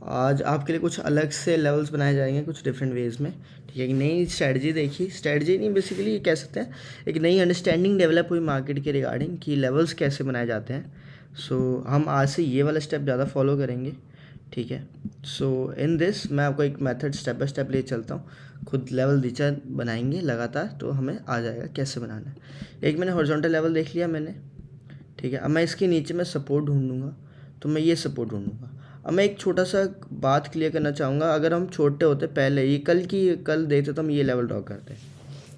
आज आपके लिए कुछ अलग से लेवल्स बनाए जाएंगे कुछ डिफरेंट वेज में, ठीक है। एक नई स्ट्रैटेजी देखी, स्ट्रैटेजी नहीं बेसिकली कह सकते हैं, एक नई अंडरस्टैंडिंग डेवलप हुई मार्केट के रिगार्डिंग कि लेवल्स कैसे बनाए जाते हैं। सो हम आज से ये वाला स्टेप ज़्यादा फॉलो करेंगे, ठीक है। सो इन दिस मैं आपको एक मेथड स्टेप बाय स्टेप ले चलता हूँ, खुद लेवल नीचे बनाएंगे लगातार तो हमें आ जाएगा कैसे बनाना है। एक मैंने हॉरिजॉन्टल लेवल देख लिया मैंने, ठीक है। अब मैं इसके नीचे मैं सपोर्ट ढूंढूंगा, तो मैं ये सपोर्ट ढूंढूंगा। अब मैं एक छोटा सा बात क्लियर करना चाहूँगा, अगर हम छोटे होते पहले ये कल देखते तो हम ये लेवल ड्रॉ करते,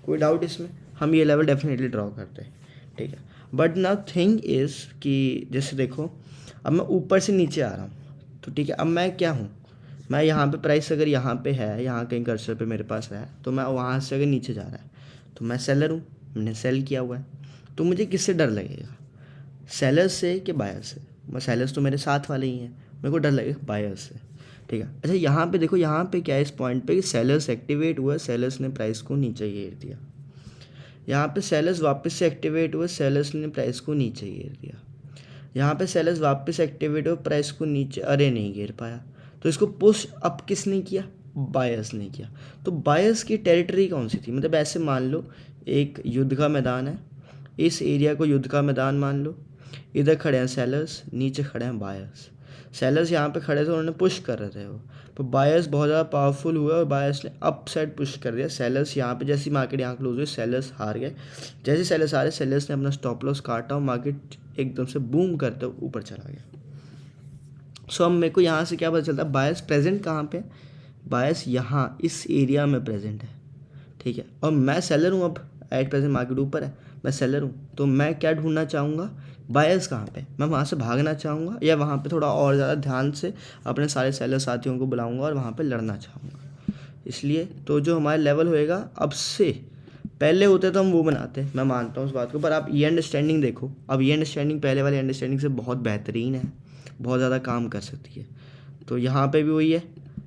कोई डाउट इसमें, हम ये लेवल डेफिनेटली ड्रॉ करते हैं, ठीक है। बट नाउ थिंग इज़ कि जैसे देखो अब मैं ऊपर से नीचे आ रहा हूँ, तो ठीक है। अब मैं क्या हूँ, मैं यहाँ पे प्राइस अगर यहाँ पे है, यहाँ कहीं कर्सर पे मेरे पास है, तो मैं वहाँ से अगर नीचे जा रहा है तो मैं सेलर हूँ, मैंने सेल किया हुआ है। तो मुझे किससे डर लगेगा, सेलर्स से कि बायर्स से? मैं सेलर्स तो मेरे साथ वाले ही हैं, मेरे को डर लगेगा बायर्स से, ठीक है। अच्छा यहाँ पे देखो, यहाँ पे क्या है इस पॉइंट पे कि सेलर्स एक्टिवेट हुआ, सेलर्स ने प्राइस को नीचे गिर दिया। यहाँ पे सेलर्स वापस से एक्टिवेट हुए, सेलर्स ने प्राइस को नीचे गिर दिया। यहाँ पे सेलर्स वापस एक्टिवेट हुए, प्राइस को नीचे, अरे नहीं गिर पाया, तो इसको पुश अप किसने किया, बायर्स ने किया। तो बायर्स की टेरिटरी कौन सी थी, मतलब ऐसे मान लो एक युद्ध का मैदान है, इस एरिया को युद्ध का मैदान मान लो, इधर खड़े हैं सेलर्स, नीचे खड़े हैं बायर्स। सेलर्स यहाँ पे खड़े थे, उन्होंने पुश कर रहे थे वो, तो बायर्स बहुत ज़्यादा पावरफुल हुए और बायर्स ने अप साइड पुश कर दिया। सेलर्स यहाँ पे जैसी मार्केट यहाँ क्लोज हुई, सेलर्स हार गए। जैसे सेलर्स हारे, सेलर्स ने अपना स्टॉप लॉस काटा और मार्केट एकदम से बूम करते ऊपर चला गया। सो अब मेरे को यहाँ से क्या पता चलता है, बायर्स प्रेजेंट कहाँ पे, बायर्स यहाँ इस एरिया में प्रेजेंट है, ठीक है। और मैं सेलर हूँ, अब एट प्रेजेंट मार्केट ऊपर है, मैं सेलर हूँ, तो मैं क्या ढूंढना चाहूँगा, बायर्स कहाँ पे, मैं वहाँ से भागना चाहूँगा या वहाँ पे थोड़ा और ज़्यादा ध्यान से अपने सारे सेलर साथियों को बुलाऊँगा और वहाँ पे लड़ना चाहूँगा। इसलिए तो जो हमारा लेवल होएगा, अब से पहले होते तो हम वो बनाते, मैं मानता हूँ उस बात को, पर आप ये अंडरस्टैंडिंग देखो, अब ये अंडरस्टैंडिंग पहले वाली अंडरस्टैंडिंग से बहुत बेहतरीन है, बहुत ज़्यादा काम कर सकती है। तो यहाँ पे भी वही है,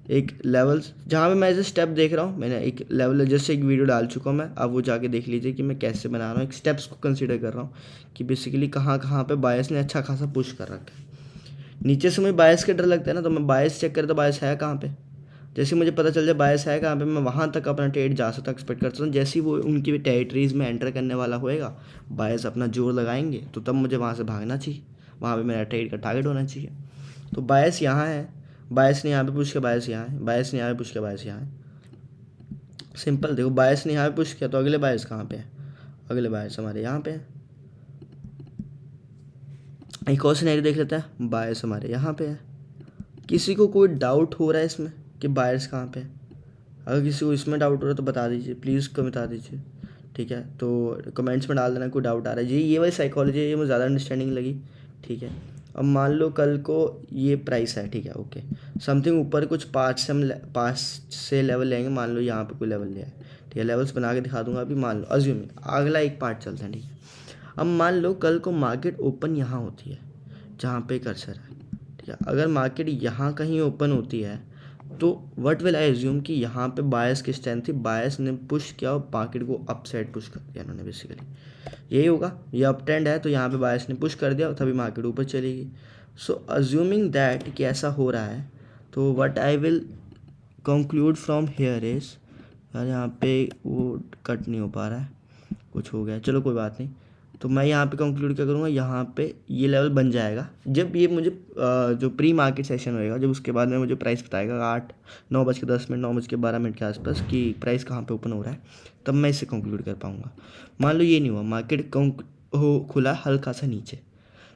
एक लेवल्स जहाँ पे मैं ऐसे स्टेप देख रहा हूँ, मैंने एक लेवल जैसे एक वीडियो डाल चुका हूँ मैं, अब वो जाके देख लीजिए कि मैं कैसे बना रहा हूँ, एक स्टेप्स को कंसीडर कर रहा हूँ कि बेसिकली कहाँ कहाँ पे बायस ने अच्छा खासा पुश कर रखा है। नीचे से मुझे बायस का डर लगता है ना, तो मैं बायस चेक करता, बायस है कहाँ पे, जैसे मुझे पता चल जाए बायस है कहाँ पे, मैं वहाँ तक अपना ट्रेड जा सकता एक्सपेक्ट करता हूँ। जैसे ही वो उनकी टेरिटरीज़ में एंटर करने वाला होएगा, बायस अपना जोर लगाएंगे, तो तब मुझे वहाँ से भागना चाहिए, वहाँ पे मेरा ट्रेड का टारगेट होना चाहिए। तो बायस यहाँ है, बायस ने यहाँ पे पुश किया, बायस यहाँ है, बायस ने यहाँ पे पुश किया, बायस यहाँ है। सिंपल देखो, बायस ने यहाँ पे पुश किया तो अगले बायस कहाँ पे है, अगले बायस हमारे यहाँ पे है। एक और सिनेरियो देख लेते हैं, बायस हमारे यहाँ पे है। किसी को कोई डाउट हो रहा है इसमें कि बायस कहाँ पे है? अगर किसी को इसमें डाउट हो रहा है तो बता दीजिए, प्लीज़ बता दीजिए, ठीक है। तो कमेंट्स में डाल देना कोई डाउट आ रहा है। ये वाली साइकोलॉजी है, ये मुझे ज़्यादा अंडरस्टैंडिंग लगी, ठीक है। अब मान लो कल को ये प्राइस है, ठीक है, ओके, समथिंग ऊपर कुछ पाँच से लेवल लेंगे, मान लो यहाँ पे कोई लेवल लिया है, ठीक है। लेवल्स बना के दिखा दूंगा अभी, मान लो अज्यूमिंग अगला एक पार्ट चलते हैं, ठीक है। अब मान लो कल को मार्केट ओपन यहाँ होती है, जहाँ पे कर्सर है, ठीक है। अगर मार्केट यहाँ कहीं ओपन होती है तो व्हाट विल आई एज्यूम कि यहाँ पे बायस की स्ट्रेंथ थी, बायस ने पुश किया और मार्केट को अप साइड पुश कर दिया इन्होंने, बेसिकली यही होगा। ये अप ट्रेंड है तो यहाँ पे बायस ने पुश कर दिया, तभी मार्केट ऊपर चलेगी। सो अज्यूमिंग दैट कि ऐसा हो रहा है, तो what I will conclude from here is, यार यहाँ पे वो कट नहीं हो पा रहा है, कुछ हो गया, चलो कोई बात नहीं। तो मैं यहाँ पे कंक्लूड क्या करूँगा, यहाँ पे ये लेवल बन जाएगा जब ये मुझे जो प्री मार्केट सेशन होएगा, जब उसके बाद में मुझे प्राइस बताएगा 9:10 9:12 के आसपास कि प्राइस कहाँ पे ओपन हो रहा है, तब मैं इसे कंक्लूड कर पाऊँगा। मान लो ये नहीं हुआ, मार्केट खुला हल्का सा नीचे,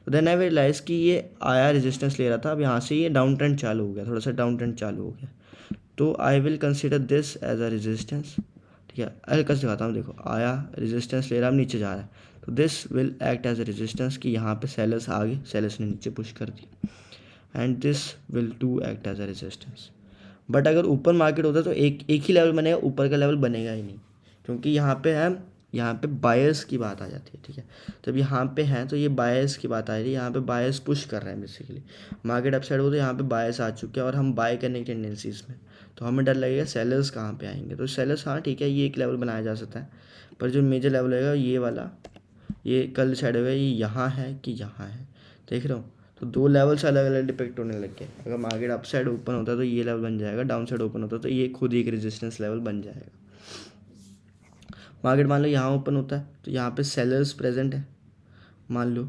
तो देन आई रियलाइज कि ये आया रेजिस्टेंस ले रहा था, अब यहाँ से ये डाउन ट्रेंड चालू हो गया, थोड़ा सा डाउन ट्रेंड चालू हो गया, तो I will consider this as a resistance, ठीक है। हल्का से दिखाता हूँ, देखो आया रेजिस्टेंस ले रहा है, अब नीचे जा रहा है, तो this will act as a resistance कि यहाँ पे सेलर्स आ गए, सेलर्स ने नीचे पुश कर दिया, and this will to act as a resistance. But अगर ऊपर मार्केट होता तो एक ही लेवल बनेगा, ऊपर का लेवल बनेगा ही नहीं, क्योंकि यहाँ पे बायर्स की बात आ जाती है, ठीक है। जब यहाँ पे हैं तो ये बायर्स की बात आ रही है, यहाँ पे बायर्स पुश कर रहे हैं बेसिकली, मार्केट अपसाइड हो तो यहाँ पे बायर्स आ चुके हैं और हम बाय करने की टेंडेंसीज में, तो हमें डर लगेगा सेलर्स कहाँ पे आएंगे। तो सेलर्स, हाँ ठीक है, ये एक लेवल बनाया जा सकता है, पर जो मेजर लेवल होगा ये वाला, ये कल साइड होगा, ये यहाँ है कि यहाँ है, देख रहे हो। तो दो लेवल्स अलग अलग डिपेक्ट होने लग गए। अगर मार्केट अप साइड ओपन होता है तो ये लेवल बन जाएगा, डाउन साइड ओपन होता है तो ये खुद ही एक रेजिस्टेंस लेवल बन जाएगा। मार्केट मान लो यहाँ ओपन होता है तो यहाँ पे सेलर्स प्रेजेंट है, मान लो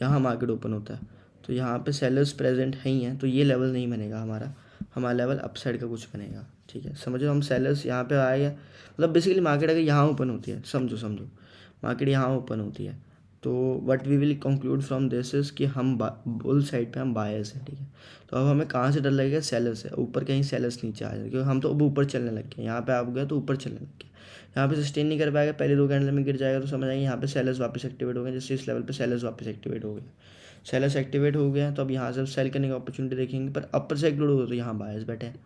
यहाँ मार्केट ओपन होता है तो यहाँ पे सेलर्स प्रेजेंट है ही हैं, तो ये लेवल नहीं बनेगा हमारा लेवल अप साइड का कुछ बनेगा। ठीक है, समझो हम सेलर्स यहाँ पे आए हैं, मतलब बेसिकली मार्केट अगर यहाँ ओपन होती है, समझो मार्केट यहाँ ओपन होती है तो what we will conclude from this is कि हम बुल साइड पे हम बायर्स हैं। ठीक है, तो अब हमें कहाँ से डर लगेगा, सेलर्स है, ऊपर कहीं सेलर्स नीचे आ जाए, क्योंकि हम तो अब ऊपर चलने लग गए, यहाँ पे आप गए तो ऊपर चलने लग गए, यहाँ पे सस्टेन नहीं कर पाएगा, पहले 2 कैंडल में गिर जाएगा तो समझ आएंगे यहाँ पे सेलर्स वापस एक्टिवेट हो गए। जैसे इस लेवल पे सेलर्स वापस एक्टिवेट हो गए, सेलर्स एक्टिवेट हो गए हैं तो अब यहाँ से सेल करने की अपॉर्चुनिटी देखेंगे, पर अपर से एक्टिवेट होगा तो यहाँ बायर्स बैठे हैं,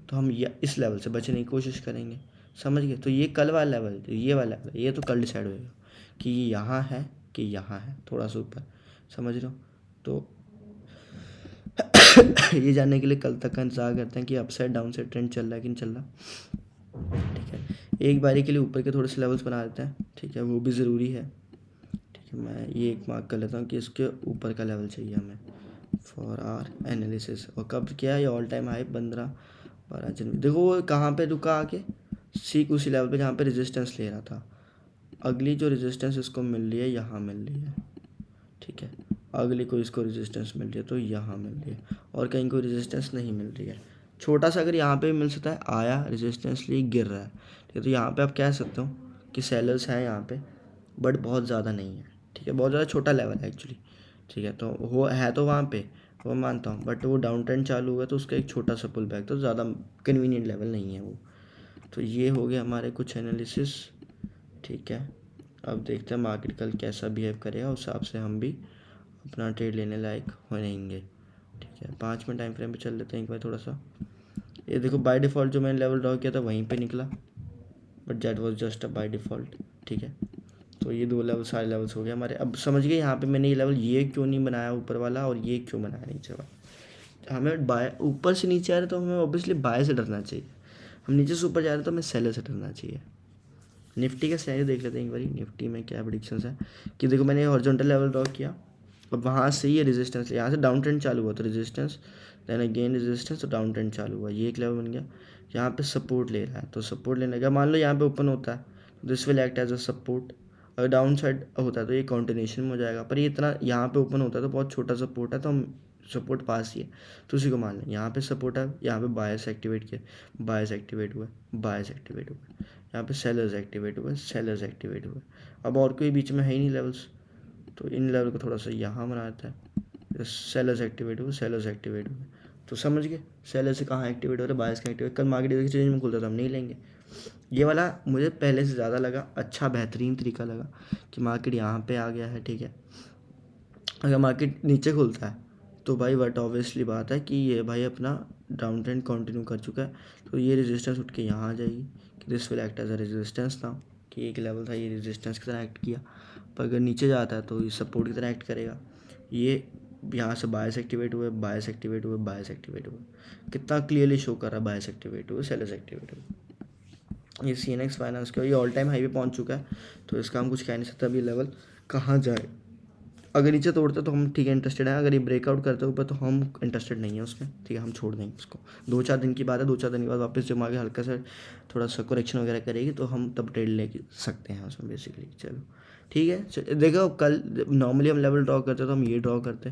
तो हम इस लेवल से बचने की कोशिश करेंगे। समझ गए, तो ये कल वाला लेवल, ये वाला लेवल, ये तो कल डिसाइड होएगा कि ये यहाँ है कि यहाँ है, थोड़ा सा ऊपर, समझ रहे हो। तो ये जानने के लिए कल तक का इंतजार करते हैं कि अपसाइड डाउन साइड ट्रेंड चल रहा है कि नहीं चल रहा। ठीक है, एक बारी के लिए ऊपर के थोड़े से लेवल्स बना देते हैं। ठीक है, वो भी ज़रूरी है। ठीक है, मैं ये एक मार्क कर लेता हूँ कि इसके ऊपर का लेवल चाहिए हमें फॉर आर एनालिसिस। और कब किया ये ऑल टाइम हाई 15-12 जनवरी। देखो वो कहाँ पे रुका आके, सीख उसी लेवल पे जहाँ पे रेजिस्टेंस ले रहा था। अगली जो रेजिस्टेंस इसको मिल रही है यहाँ मिल रही है। ठीक है, अगली को इसको रेजिस्टेंस मिल रही है तो यहाँ मिल रही है, और कहीं कोई रेजिस्टेंस नहीं मिल रही है। छोटा सा अगर यहाँ पे मिल सकता है, आया रेजिस्टेंस लिए गिर रहा है। ठीक है, तो यहाँ पे आप कह सकते हो कि सेलर्स हैं यहाँ पे, बट बहुत ज़्यादा नहीं है। ठीक है, बहुत ज़्यादा छोटा लेवल है एक्चुअली। ठीक है, तो वो है तो वहाँ पे वो मानता हूँ, बट वो डाउन ट्रेंड चालू हुआ तो उसका एक छोटा सा पुल बैक, तो ज़्यादा कन्वीनियंट लेवल नहीं है वो। तो ये हो गया हमारे कुछ एनालिसिस। ठीक है, अब देखते हैं मार्केट कल कैसा बिहेव करेगा, उस हिसाब से हम भी अपना ट्रेड लेने लायक होंगे। ठीक है, 5 मिनट टाइम फ्रेम पे चल लेते हैं एक बार थोड़ा सा। ये देखो बाय डिफ़ॉल्ट जो मैंने लेवल ड्रॉ किया था वहीं पे निकला, but that was just a by default. ठीक है, तो ये 2 लेवल सारे लेवल्स हो गए हमारे। अब समझ गए यहाँ पे मैंने ये लेवल ये क्यों नहीं बनाया ऊपर वाला, और ये क्यों बनाया नीचे वाला। हमें बाय ऊपर से नीचे आ रहे तो हमें ऑब्वियसली बाय से डरना चाहिए, हम नीचे से ऊपर जा रहे तो हमें सेलर से डरना चाहिए। निफ्टी का सिनेरियो देख लेते हैं एक बार, निफ्टी में क्या प्रेडिक्शंस है कि देखो मैंने हॉरिजॉन्टल लेवल ड्रॉ किया, अब वहाँ से ये रेजिस्टेंस, यहाँ से डाउन ट्रेंड चालू हुआ तो रेजिस्टेंस, देन अगेन रेजिस्टेंस, तो डाउन ट्रेंड चालू हुआ, ये एक लेवल बन गया। यहाँ पे सपोर्ट ले रहा है तो सपोर्ट लेने का, मान लो यहाँ पे ओपन होता है this will act as a support, अगर डाउन साइड होता है तो ये कॉन्टिन्यूशन में हो जाएगा, पर ये इतना यहाँ पे ओपन होता है तो बहुत छोटा सपोर्ट है, तो हम सपोर्ट पास ही है तो उसी को मान लें। यहाँ पे सपोर्ट है, यहाँ पे बायस एक्टिवेट किया, बायस एक्टिवेट हुआ, बायस एक्टिवेट हुआ, यहाँ पे सेलर्स एक्टिवेट हुए, सेलर्स एक्टिवेट हुए। अब और कोई बीच में है ही नहीं लेवल्स, तो इन लेवल को थोड़ा सा यहाँ बना देता है, सेलर्स एक्टिवेट हुए, सेलर्स एक्टिवेट हुए, तो समझ गए सेलर से कहाँ एक्टिवेट हो रहा है, बायस का एक्टिवेट। कल मार्केट एक्सचेंज में खुलता था हम नहीं लेंगे। ये वाला मुझे पहले से ज़्यादा लगा अच्छा, बेहतरीन तरीका लगा कि मार्केट यहाँ पे आ गया है। ठीक है, अगर मार्केट नीचे खुलता है तो भाई बट ऑब्वियसली बात है कि ये भाई अपना डाउन ट्रेंड कंटिन्यू कर चुका है, तो ये रेजिस्टेंस उठ के यहाँ आ जाएगी कि this will act as a resistance था, कि एक लेवल था ये रेजिस्टेंस की तरह एक्ट किया, पर अगर नीचे जाता है तो ये सपोर्ट की तरह एक्ट करेगा। ये यहाँ से बायस एक्टिवेट हुए, बायस एक्टिवेट हुए, बायस एक्टिवेट हुए, कितना क्लियरली शो कर रहा है बायस एक्टिवेट हुए, सेलर्स एक्टिवेट हुए। ये CNX फाइनेंस का ये ऑल टाइम हाई पे पहुँच चुका है, तो इसका हम कुछ कह नहीं सकते अभी लेवल कहाँ जाए। अगर नीचे तोड़ते तो हम ठीक है इंटरेस्टेड हैं, अगर ये ब्रेकआउट करते ऊपर तो हम इंटरेस्टेड नहीं है उसमें। ठीक है, हम छोड़ देंगे उसको, 2-4 दिन की बात है, 2-4 दिन के बाद वापस जब आगे हल्का सा थोड़ा सा करेक्शन वगैरह करेगी तो हम तब ट्रेड ले सकते हैं उसमें बेसिकली। चलो ठीक है, देखो कल नॉर्मली हम लेवल ड्रॉ करते तो हम ये ड्रॉ करते,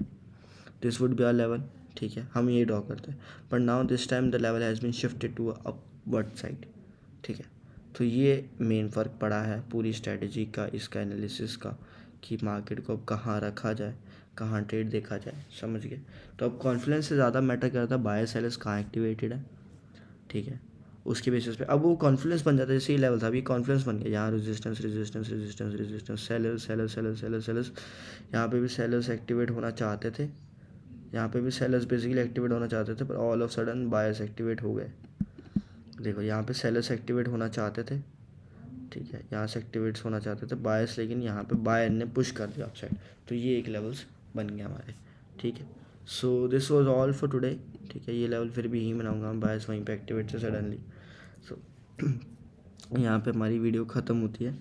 this would be our level. ठीक है, हम ये ड्रॉ करते, but now this time the level has been shifted to upward side. ठीक है, तो ये मेन फ़र्क पड़ा है पूरी स्ट्रेटजी का, इसका एनालिसिस का, कि मार्केट को अब कहाँ रखा जाए, कहाँ ट्रेड देखा जाए। समझ गए, तो अब कॉन्फिडेंस से ज़्यादा मैटर करता है बायर सेलर्स कहाँ एक्टिवेटेड है। ठीक है, उसके बेसिस पे अब वो कॉन्फिडेंस बन जाता है, जैसे ये लेवल था अभी कॉन्फिडेंस बन गया, यहाँ resistance resistance resistance resistance, sellers sellers sellers sellers sellers, यहाँ पे भी सेलर्स एक्टिवेट होना चाहते थे, यहाँ पे भी सेलर्स बेसिकली एक्टिवेट होना चाहते थे, पर all of sudden buyers activate हो गए। देखो यहाँ पे सेलर्स एक्टिवेट होना चाहते थे, ठीक है, यहाँ से एक्टिवेट्स होना चाहते थे बायर्स, लेकिन यहाँ पे बायर ने पुश कर दिया अपसाइड, तो ये एक लेवल्स बन गया हमारे। ठीक है, so this was all for today. ठीक है, ये लेवल फिर भी यहीं बनाऊंगा, हम बायर्स वहीं पे एक्टिवेट से सडनली। सो यहाँ पे हमारी वीडियो ख़त्म होती है।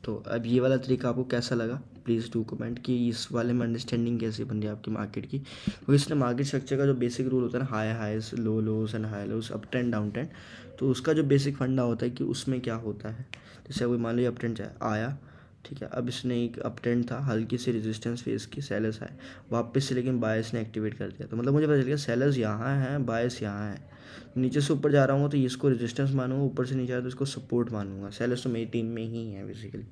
तो अब ये वाला तरीका आपको कैसा लगा प्लीज़ डू कमेंट कि इस वाले में अंडरस्टैंडिंग कैसे बन रही है आपकी मार्केट की, क्योंकि इसने मार्केट स्ट्रक्चर का जो बेसिक रूल होता है ना, high highs, low lows and high lows, up trend down trend, तो उसका जो बेसिक फंडा होता है कि उसमें क्या होता है। जैसे कोई मान लो अप ट्रेंड आया, ठीक है, अब इसने एक अप ट्रेंड था, हल्की सी रेजिस्टेंस फेस की, सेलर्स आए वापस से, लेकिन बायर्स ने एक्टिवेट कर दिया, तो मतलब मुझे पता चल गया सेलर्स यहाँ हैं, बायर्स यहाँ हैं। नीचे से ऊपर जा रहा हूँ तो इसको रेजिस्टेंस मानूंगा, ऊपर से नीचे आया तो इसको सपोर्ट मानूंगा। सेलर्स तो मेरी टीम में ही है बेसिकली,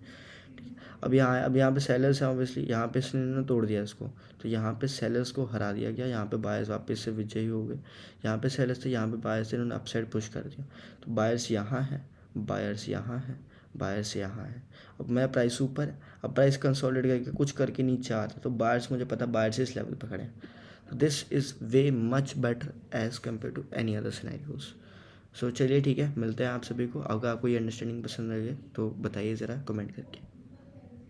ठीक है। अब यहाँ पे सेलर्स हैं ऑब्वियसली, यहाँ पे इसने तोड़ दिया इसको, तो यहाँ पे सेलर्स को हरा दिया गया, यहाँ पे बायर्स वापस से विजयी हो गए। यहाँ पे सेलर्स थे, यहाँ पे बायर्स थे, इन्होंने अपसाइड पुश कर दिया, तो बायर्स यहाँ है, बायर्स यहाँ है, बायर्स यहाँ है। अब मैं प्राइस ऊपर है, अब प्राइस कंसोलिडेट करके कुछ करके नीचे आता, तो बायर्स मुझे पता बायर्स इस लेवल पर खड़े हैं, तो this is way much better as compare to any other scenarios. So चलिए ठीक है, मिलते हैं आप सभी को। अगर आपको ये अंडरस्टैंडिंग पसंद लगे तो बताइए ज़रा कमेंट करके।